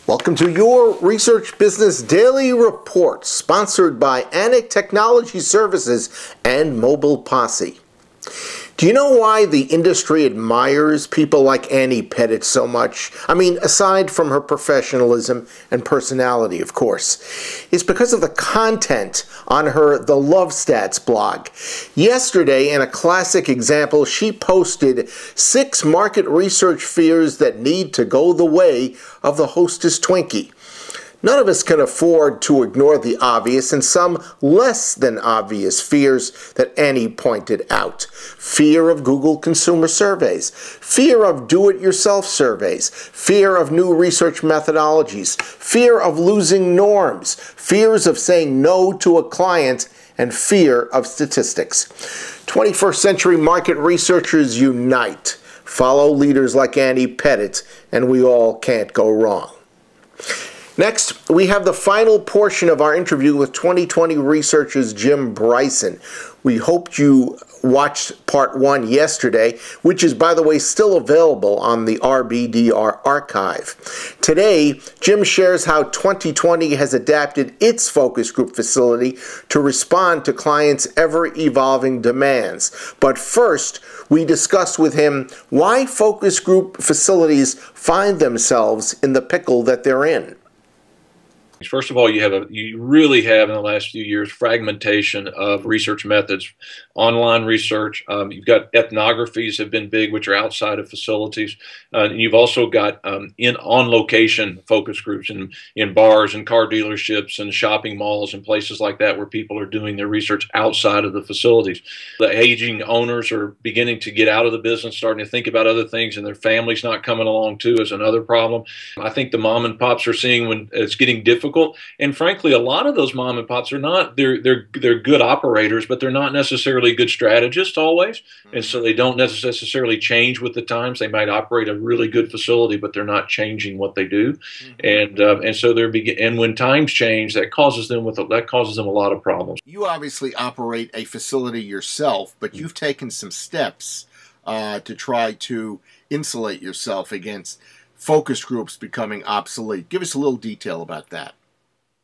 Welcome to your Research Business Daily Report, sponsored by Anik Technology Services and Mobile Posse. Do you know why the industry admires people like Annie Pettit so much? I mean, aside from her professionalism and personality, of course. It's because of the content on her The Love Stats blog. Yesterday, in a classic example, she posted 6 market research fears that need to go the way of the Hostess Twinkie. None of us can afford to ignore the obvious and some less than obvious fears that Annie pointed out. Fear of Google consumer surveys, fear of do-it-yourself surveys, fear of new research methodologies, fear of losing norms, fears of saying no to a client, and fear of statistics. 21st century market researchers unite. Follow leaders like Annie Pettit, and we all can't go wrong. Next, we have the final portion of our interview with 2020 researchers Jim Bryson. We hoped you watched part 1 yesterday, which is, by the way, still available on the RBDR archive. Today, Jim shares how 2020 has adapted its focus group facility to respond to clients' ever-evolving demands. But first, we discuss with him why focus group facilities find themselves in the pickle that they're in. First of all, you really have in the last few years fragmentation of research methods, online research. You've got ethnographies have been big, which are outside of facilities. And you've also got on-location focus groups in bars and car dealerships and shopping malls and places like that where people are doing their research outside of the facilities. The aging owners are beginning to get out of the business, starting to think about other things, and their families not coming along too is another problem. I think the mom and pops are seeing when it's getting difficult. And frankly, a lot of those mom and pops are not, they're good operators, but they're not necessarily good strategists always. And so they don't necessarily change with the times. They might operate a really good facility, but they're not changing what they do. And so and when times change, that causes them a lot of problems. You obviously operate a facility yourself, but you've taken some steps to try to insulate yourself against focus groups becoming obsolete. Give us a little detail about that.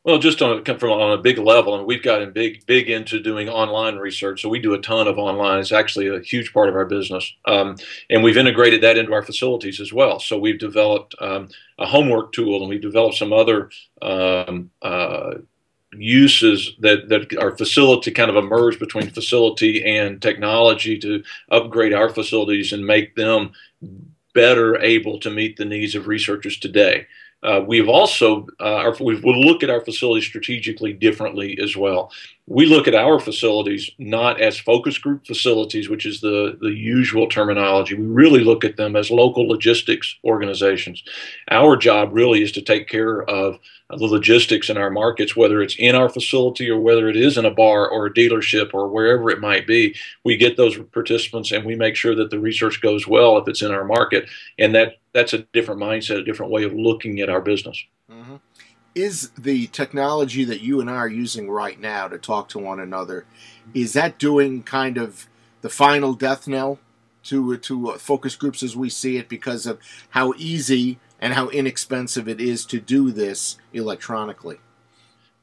Well, just on a big level, and we've gotten big into doing online research. So we do a ton of online. It's actually a huge part of our business, and we've integrated that into our facilities as well. So we've developed a homework tool, and we've developed some other uses that our facility kind of emerge between facility and technology to upgrade our facilities and make them better able to meet the needs of researchers today. We've also we'll look at our facilities strategically differently as well. We look at our facilities not as focus group facilities, which is the usual terminology. We really look at them as local logistics organizations. Our job really is to take care of the logistics in our markets, whether it's in our facility or whether it is in a bar or a dealership or wherever it might be. We get those participants and we make sure that the research goes well if it's in our market. And that's a different mindset, a different way of looking at our business. Mm-hmm. Is the technology that you and I are using right now to talk to one another, is that doing kind of the final death knell to focus groups as we see it because of how easy and how inexpensive it is to do this electronically?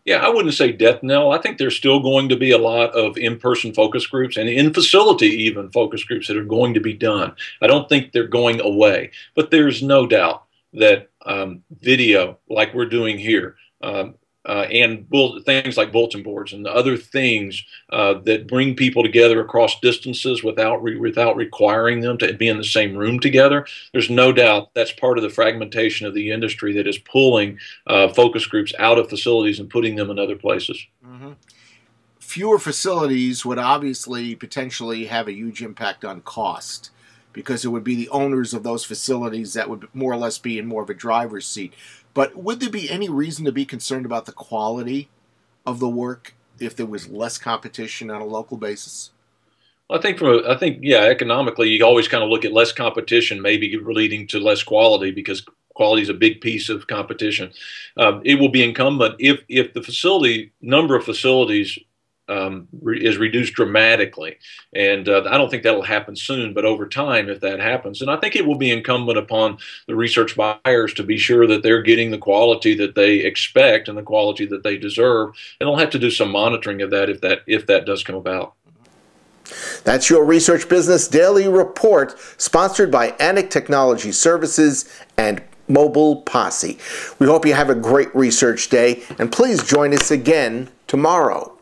Yeah, I wouldn't say death knell. I think there's still going to be a lot of in-person focus groups and in-facility even focus groups that are going to be done. I don't think they're going away, but there's no doubt that video, like we're doing here, and things like bulletin boards and other things that bring people together across distances without requiring them to be in the same room together. There's no doubt that's part of the fragmentation of the industry that is pulling focus groups out of facilities and putting them in other places. Mm-hmm. Fewer facilities would obviously potentially have a huge impact on cost, because it would be the owners of those facilities that would more or less be in more of a driver's seat. But would there be any reason to be concerned about the quality of the work if there was less competition on a local basis? I think yeah, economically, you always kind of look at less competition, maybe leading to less quality, because quality is a big piece of competition. It will be incumbent if the number of facilities is reduced dramatically. And I don't think that'll happen soon, but over time, if that happens, and I think it will be incumbent upon the research buyers to be sure that they're getting the quality that they expect and the quality that they deserve. And they'll have to do some monitoring of that if that does come about. That's your Research Business Daily Report, sponsored by ANIC Technology Services and Mobile Posse. We hope you have a great research day, and please join us again tomorrow.